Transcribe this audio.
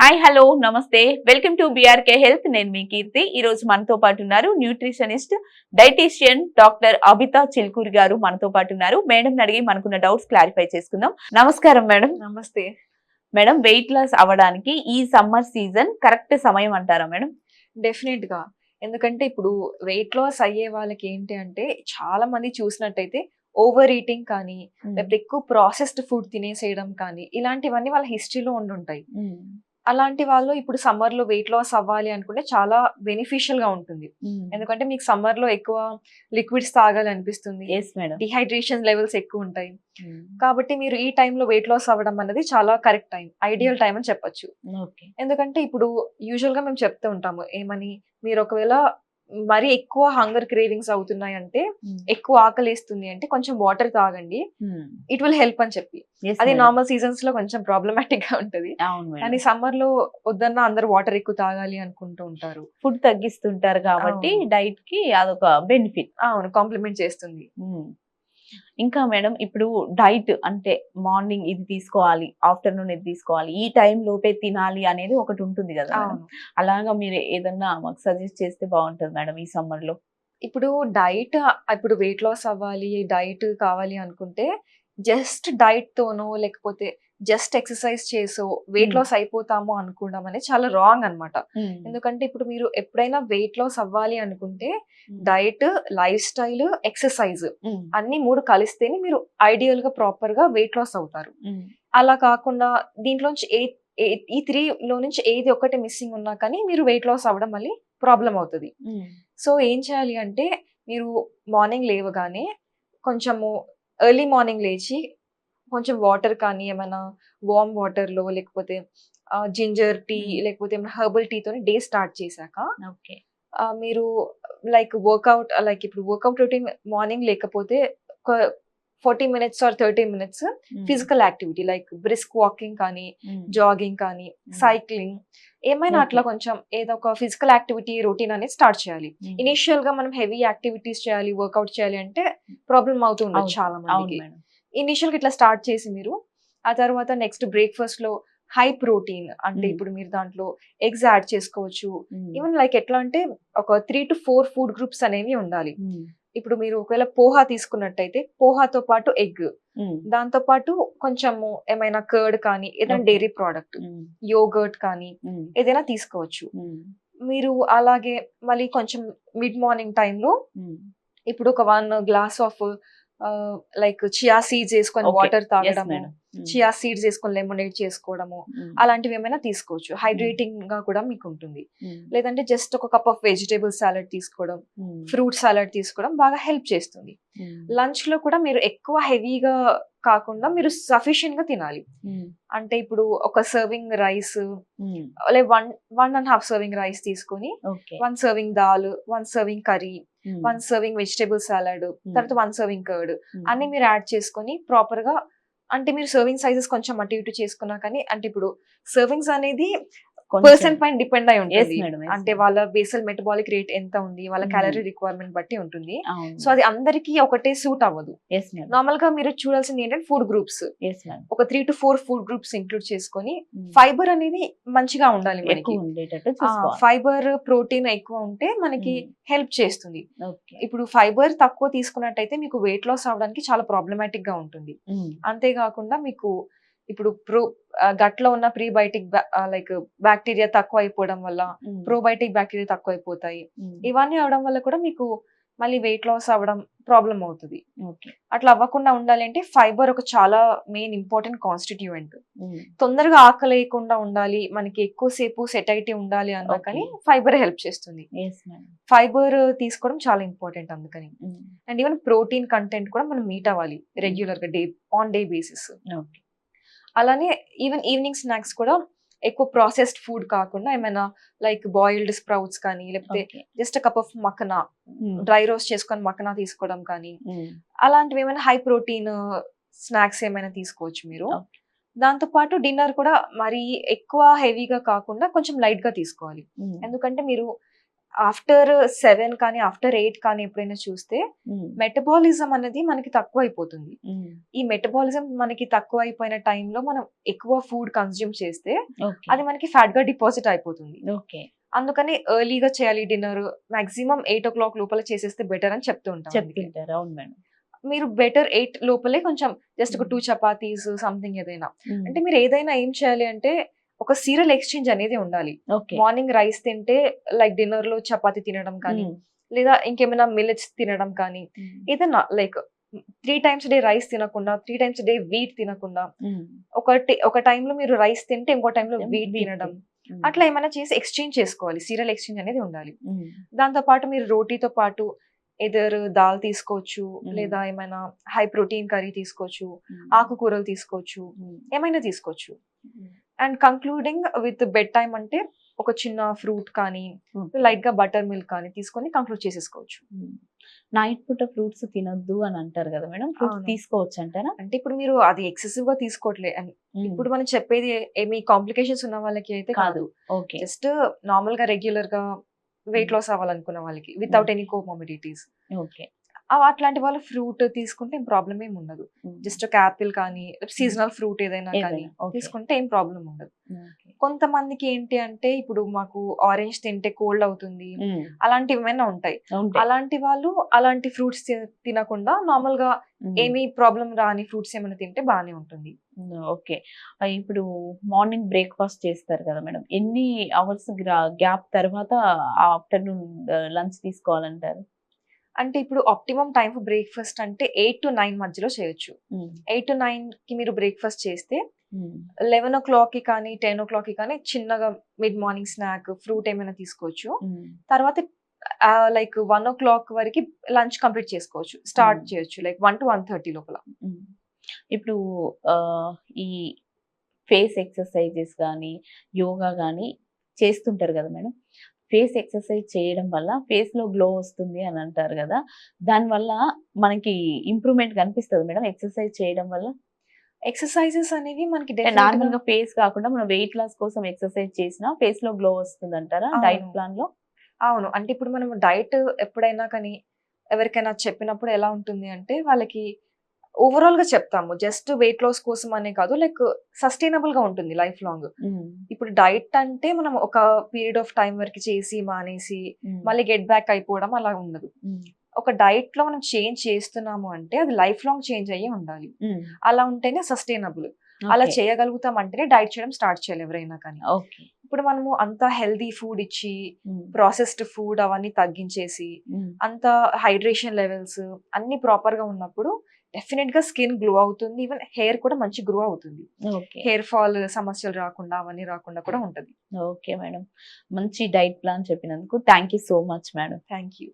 Hi hello నమస్తే welcome to BRK health. నేను మీ కీర్తి. ఈ రోజు మనతో పాటు ఉన్నారు nutritionist dietitian doctor Abitha Chilkuri గారు మనతో పాటు ఉన్నారు. మేడం అడిగి మనకున్న డౌట్స్ క్లారిఫై చేసుకుందాం. నమస్కారం మేడం. నమస్తే మేడం, వెయిట్ లాస్ అవ్వడానికి ఈ సమ్మర్ సీజన్ కరెక్ట్ సమయం అంటారా మేడం? డెఫినెట్ గా. ఎందుకంటే ఇప్పుడు వెయిట్ లాస్ అయ్యే వాళ్ళకి ఏంటి అంటే చాలా మంది చూసినట్టయితే ఓవర్ ఈటింగ్ కానీ లేకపోతే ఎక్కువ ప్రాసెస్డ్ ఫుడ్ తినేసేయడం కానీ ఇలాంటివన్నీ వాళ్ళ హిస్టరీలో ఉండుంటాయి. అలాంటి వాళ్ళు ఇప్పుడు సమ్మర్ లో వెయిట్ లాస్ అవ్వాలి అనుకుంటే చాలా బెనిఫిషియల్ గా ఉంటుంది. ఎందుకంటే మీకు సమ్మర్ లో ఎక్కువ లిక్విడ్స్ తాగాలనిపిస్తుంది, డిహైడ్రేషన్ లెవెల్స్ ఎక్కువ ఉంటాయి. కాబట్టి మీరు ఈ టైంలో వెయిట్ లాస్ అవ్వడం అనేది చాలా కరెక్ట్ టైం, ఐడియల్ టైం అని చెప్పొచ్చు. ఎందుకంటే ఇప్పుడు యూజువల్ గా మేము చెప్తూ ఉంటాము ఏమని, మీరు ఒకవేళ మరి ఎక్కువ హంగర్ క్రేవింగ్స్ అవుతున్నాయి అంటే, ఎక్కువ ఆకలిస్తుంది అంటే కొంచెం వాటర్ తాగండి, ఇట్ విల్ హెల్ప్ అని చెప్పి. అది నార్మల్ సీజన్స్ లో కొంచెం ప్రాబ్లమాటిక్ గా ఉంటది, కానీ సమ్మర్ లో వద్దన్నా అందరు వాటర్ ఎక్కువ తాగాలి అనుకుంటూ ఉంటారు, ఫుడ్ తగ్గిస్తుంటారు కాబట్టి డైట్ కి అదొక బెనిఫిట్. అవును, కాంప్లిమెంట్ చేస్తుంది. ఇంకా మేడం, ఇప్పుడు డైట్ అంటే మార్నింగ్ ఇది తీసుకోవాలి, ఆఫ్టర్నూన్ ఇది తీసుకోవాలి, ఈ టైం లోపే తినాలి అనేది ఒకటి ఉంటుంది కదా. అలాగా మీరు ఏదన్నా మాకు సజెస్ట్ చేస్తే బాగుంటుంది మేడం ఈ సమ్మర్ లో. ఇప్పుడు డైట్, ఇప్పుడు వెయిట్ లాస్ అవ్వాలి, డైట్ కావాలి అనుకుంటే జస్ట్ డైట్ తోనో లేకపోతే జస్ట్ ఎక్సర్సైజ్ చేసో వెయిట్ లాస్ అయిపోతాము అనుకోవడం అనేది చాలా రాంగ్ అనమాట. ఎందుకంటే ఇప్పుడు మీరు ఎప్పుడైనా వెయిట్ లాస్ అవ్వాలి అనుకుంటే డైట్, లైఫ్ స్టైల్, ఎక్సర్సైజ్ అన్ని మూడు కలిస్తేనే మీరు ఐడియల్ గా ప్రాపర్ గా వెయిట్ లాస్ అవుతారు. అలా కాకుండా దీంట్లోంచి ఈ త్రీ లో నుంచి ఏది ఒకటి మిస్సింగ్ ఉన్నా కానీ మీరు వెయిట్ లాస్ అవ్వడం మళ్ళీ ప్రాబ్లం అవుతుంది. సో ఏం చేయాలి అంటే, మీరు మార్నింగ్ లేవగానే కొంచెము ఎర్లీ మార్నింగ్ లేచి కొంచెం వాటర్ కానీ ఏమైనా వార్మ్ వాటర్ లో లేకపోతే జింజర్ టీ లేకపోతే ఏమైనా హెర్బల్ టీ తోని డే స్టార్ట్ చేశాక మీరు లైక్ వర్కౌట్, లైక్ ఇప్పుడు వర్కౌట్ రొటీన్ మార్నింగ్ లేకపోతే 40 minutes or 30 minutes physical activity like brisk walking కానీ, జాగింగ్ కానీ, సైక్లింగ్, ఏమైనా అట్లా కొంచెం ఏదో ఒక ఫిజికల్ యాక్టివిటీ రొటీన్ అనేది స్టార్ట్ చేయాలి. ఇనిషియల్ గా మనం హెవీ యాక్టివిటీస్ చేయాలి, వర్కౌట్ చేయాలి అంటే ప్రాబ్లం అవుతూ ఉండదు చాలా మందికి. ఇనిషియల్ గా ఇట్లా స్టార్ట్ చేసి మీరు ఆ తర్వాత నెక్స్ట్ బ్రేక్ఫాస్ట్ లో హై ప్రోటీన్ అంటే ఇప్పుడు మీరు దాంట్లో ఎగ్స్ యాడ్ చేసుకోవచ్చు. ఈవెన్ లైక్ ఎట్లా అంటే ఒక 3 to 4 ఫుడ్ గ్రూప్స్ అనేవి ఉండాలి. ఇప్పుడు మీరు ఒకవేళ పోహా తీసుకున్నట్టయితే పోహాతో పాటు ఎగ్, దాంతో పాటు కొంచెము ఏమైనా కర్డ్ కానీ ఏదైనా డైరీ ప్రోడక్ట్, యోగర్ట్ కానీ ఏదైనా తీసుకోవచ్చు. మీరు అలాగే మళ్ళీ కొంచెం మిడ్ మార్నింగ్ టైంలో ఇప్పుడు ఒక 1 glass of like chia seeds వేసుకొని వాటర్ తాగడము, చియా సీడ్స్ వేసుకొని లెమనేడ్ చేసుకోవడము, అలాంటివి ఏమైనా తీసుకోవచ్చు. హైడ్రేటింగ్ గా కూడా మీకు ఉంటుంది. లేదంటే జస్ట్ ఒక కప్ ఆఫ్ వెజిటేబుల్ సాలడ్ తీసుకోవడం, ఫ్రూట్ సాలడ్ తీసుకోవడం బాగా హెల్ప్ చేస్తుంది. లంచ్ లో కూడా మీరు ఎక్కువ హెవీగా కాకుండా మీరు సఫిషియెంట్ గా తినాలి. అంటే ఇప్పుడు ఒక serving rice like 1.5 serving rice తీసుకొని 1 serving dal, 1 serving curry, 1 serving vegetable salad, తర్వాత 1 serving కర్డ్ అన్ని మీరు యాడ్ చేసుకొని ప్రాపర్ గా, అంటే మీరు సర్వింగ్ సైజెస్ కొంచెం అటు ఇటు చేసుకున్నా కానీ, అంటే ఇప్పుడు సర్వింగ్స్ అనేది పర్సన్ పైన డిపెండ్ అయి ఉంటుంది. అంటే వాళ్ళ బేసల్ మెటబాలిక్ రేట్ ఎంత ఉంది, వాళ్ళ క్యాలరీ రిక్వైర్మెంట్ బట్టి ఉంటుంది. సో అది అందరికీ ఒకటే సూట్ అవ్వదు. నార్మల్ గా మీరు చూడాల్సింది ఏంటంటే ఫుడ్ గ్రూప్స్, ఒక 3 to 4 ఫుడ్ గ్రూప్స్ ఇంక్లూడ్ చేసుకొని ఫైబర్ అనేది మంచిగా ఉండాలి మనకి. ఫైబర్, ప్రోటీన్ ఎక్కువ ఉంటే మనకి హెల్ప్ చేస్తుంది. ఇప్పుడు ఫైబర్ తక్కువ తీసుకున్నట్టయితే మీకు వెయిట్ లాస్ అవడానికి చాలా ప్రాబ్లమాటిక్ గా ఉంటుంది. అంతేకాకుండా మీకు ఇప్పుడు గట్లో ఉన్న ప్రీబయోటిక్ లైక్ బ్యాక్టీరియా తక్కువ అయిపోవడం వల్ల ప్రోబయోటిక్ బ్యాక్టీరియా తక్కువ అయిపోతాయి. ఇవన్నీ అవడం వల్ల కూడా మీకు మళ్ళీ వెయిట్ లాస్ అవ్వడం ప్రాబ్లం అవుతుంది. అట్లా అవ్వకుండా ఉండాలి అంటే ఫైబర్ ఒక చాలా మెయిన్ ఇంపార్టెంట్ కాన్స్టిట్యూయెంట్. తొందరగా ఆకలేయకుండా ఉండాలి, మనకి ఎక్కువసేపు సెటైటీ ఉండాలి అన్నా కానీ ఫైబర్ హెల్ప్ చేస్తుంది. ఫైబర్ తీసుకోవడం చాలా ఇంపార్టెంట్ అందుకని. అండ్ ఈవెన్ ప్రోటీన్ కంటెంట్ కూడా మనం మీట్ అవ్వాలి రెగ్యులర్ గా, ఆన్ డే బేసిస్. అలానే ఈవెన్ ఈవినింగ్ స్నాక్స్ కూడా ఎక్కువ ప్రాసెస్డ్ ఫుడ్ కాకుండా ఏమైనా లైక్ బాయిల్డ్ స్ప్రౌట్స్ కానీ, లేకపోతే just cup of makhana, dry roast చేసుకొని మక్కనా తీసుకోవడం కానీ, అలాంటివి ఏమైనా హై ప్రోటీన్ స్నాక్స్ ఏమైనా తీసుకోవచ్చు మీరు. దాంతో పాటు డిన్నర్ కూడా మరి ఎక్కువ హెవీగా కాకుండా కొంచెం లైట్ గా తీసుకోవాలి. ఎందుకంటే మీరు ఆఫ్టర్ 7 కానీ ఆఫ్టర్ 8 కానీ ఎప్పుడైనా చూస్తే మెటబాలిజం అనేది మనకి తక్కువ అయిపోతుంది. ఈ మెటబాలిజం మనకి తక్కువ అయిపోయిన టైంలో మనం ఎక్కువ ఫుడ్ కన్స్యూమ్ చేస్తే అది మనకి ఫ్యాట్ గా డిపాజిట్ అయిపోతుంది. ఓకే. అందుకని ఎర్లీగా చేయాలి డిన్నర్. మాక్సిమం 8 o'clock లోపల చేసేస్తే బెటర్ అని చెప్తూ ఉంటాం. అందుకే చెప్తుంటారు. అవును మేడం. మీరు బెటర్ 8 లోపలే కొంచెం జస్ట్ ఒక 2 చపాతీస్ సంథింగ్ ఏదైనా. అంటే మీరు ఏదైనా ఏం చేయాలి అంటే ఒక సీరియల్ ఎక్స్చేంజ్ అనేది ఉండాలి. ఓకే. మార్నింగ్ రైస్ తింటే లైక్ డిన్నర్ లో చపాతీ తినడం కానీ, లేదా ఇంకేమైనా మిల్లెట్స్ తినడం కానీ, ఏదైనా like 3 times a day rice తినకుండా, 3 times a day వీట్ తినకుండా, ఒక టైంలో మీరు రైస్ తింటే ఇంకో టైంలో వీట్ తినడం, అట్లా ఏమైనా చేసి ఎక్స్చేంజ్ చేసుకోవాలి. సీరియల్ ఎక్స్చేంజ్ అనేది ఉండాలి. దాంతో పాటు మీరు రోటీతో పాటు ఎదర్ దాల్ తీసుకోవచ్చు, లేదా ఏమైనా హై ప్రోటీన్ కర్రీ తీసుకోవచ్చు, ఆకుకూరలు తీసుకోవచ్చు, ఏమైనా తీసుకోవచ్చు. And concluding with bed time అంటే ఒక చిన్న ఫ్రూట్ కానీ, లైట్ గా బటర్ మిల్క్ కానీ తీసుకొని కంక్లూడ్ చేసేసుకోవచ్చు. నైట్ పూట ఫ్రూట్స్ తినొద్దు అని అంటారు కదా మేడం, ఫ్రూట్స్ తీసుకోవచ్చు అంటారా? అంటే ఇప్పుడు మీరు అది ఎక్సెసివ్ గా తీసుకోవట్లే. ఇప్పుడు మనం చెప్పేది ఏమి కాంప్లికేషన్స్ ఉన్న వాళ్ళకి అయితే కాదు. ఓకే. జస్ట్ నార్మల్ గా రెగ్యులర్ గా వెయిట్ లాస్ అవ్వాలనుకున్న వాళ్ళకి వితౌట్ ఎనీ కోమోర్బిడిటీస్. ఓకే. అట్లాంటి వాళ్ళు ఫ్రూట్ తీసుకుంటే ఏం ప్రాబ్లం ఏమి ఉండదు. జస్ట్ ఒక యాపిల్ కానీ, సీజనల్ ఫ్రూట్ ఏదైనా కానీ తీసుకుంటే ఏం ప్రాబ్లం ఉండదు. కొంతమందికి ఏంటి అంటే ఇప్పుడు మాకు ఆరెంజ్ తింటే కోల్డ్ అవుతుంది, అలాంటివి ఏమైనా ఉంటాయి. అలాంటి వాళ్ళు అలాంటి ఫ్రూట్స్ తినకుండా నార్మల్ గా ఏమీ ప్రాబ్లం రాని ఫ్రూట్స్ ఏమైనా తింటే బాగానే ఉంటుంది. ఓకే. ఇప్పుడు మార్నింగ్ బ్రేక్ఫాస్ట్ చేస్తారు కదా మేడం, ఎన్ని అవర్స్ గ్యాప్ తర్వాత ఆఫ్టర్నూన్ లంచ్ తీసుకోవాలంటారు? అంటే ఇప్పుడు ఆప్టిమమ్ టైం ఫర్ బ్రేక్ఫాస్ట్ అంటే 8 to 9 మధ్యలో చేయొచ్చు. 8 to 9 కి మీరు బ్రేక్ఫాస్ట్ చేస్తే 11 o'clock కి కానీ 10 o'clock కి కానీ చిన్నగా మిడ్ మార్నింగ్ స్నాక్ ఫ్రూట్ ఏమైనా తీసుకోవచ్చు. తర్వాత లైక్ 1 o'clock వరకు లంచ్ కంప్లీట్ చేసుకోవచ్చు, స్టార్ట్ చేయొచ్చు లైక్ 1 to 1:30 లోపల. ఇప్పుడు ఈ ఫేస్ ఎక్సర్సైజెస్ కానీ యోగా కానీ చేస్తుంటారు కదా మేడం, ఫేస్ ఎక్సర్సైజ్ చేయడం వల్ల ఫేస్ లో గ్లో వస్తుంది అని అంటారు కదా, దానివల్ల మనకి ఇంప్రూవ్మెంట్ కనిపిస్తుంది మేడం ఎక్సర్సైజ్ చేయడం వల్ల? ఎక్సర్సైజెస్ అనేవి మనకి నార్మల్ గా ఫేస్ కాకుండా మనం వెయిట్ లాస్ కోసం ఎక్సర్సైజ్ చేసినా ఫేస్ లో గ్లో వస్తుంది అంటారా డైట్ ప్లాన్ లో? అవును. అంటే ఇప్పుడు మనం డైట్ ఎప్పుడైనా కానీ ఎవరికైనా చెప్పినప్పుడు ఎలా ఉంటుంది అంటే వాళ్ళకి ఓవరాల్ గా చెప్తాము, జస్ట్ వెయిట్ లాస్ కోసం అనే కాదు, లైక్ సస్టైనబుల్ గా ఉంటుంది లైఫ్ లాంగ్. ఇప్పుడు డైట్ అంటే మనం ఒక పీరియడ్ ఆఫ్ టైం వరకు చేసి మానేసి మళ్ళీ గెట్ బ్యాక్ అయిపోవడం అలా ఉండదు. ఒక డైట్ లో మనం చేంజ్ చేస్తున్నాము అంటే అది లైఫ్ లాంగ్ చేంజ్ అయ్యే ఉండాలి. అలా ఉంటేనే సస్టైనబుల్. అలా చేయగలుగుతాం అంటేనే డైట్ చేయడం స్టార్ట్ చేయాలి ఎవరైనా కానీ. ఇప్పుడు మనము అంత హెల్దీ ఫుడ్ ఇచ్చి ప్రాసెస్డ్ ఫుడ్ అవన్నీ తగ్గించేసి అంత హైడ్రేషన్ లెవెల్స్ అన్ని ప్రాపర్ గా ఉన్నప్పుడు డెఫినెట్ గా స్కిన్ గ్లో అవుతుంది, ఈవెన్ హెయిర్ కూడా మంచి గ్రో అవుతుంది. హెయిర్ ఫాల్ సమస్యలు రాకుండా అవన్నీ రాకుండా కూడా ఉంటది. ఓకే మేడం, మంచి డైట్ ప్లాన్ చెప్పినందుకు thank you so much madam. Thank you.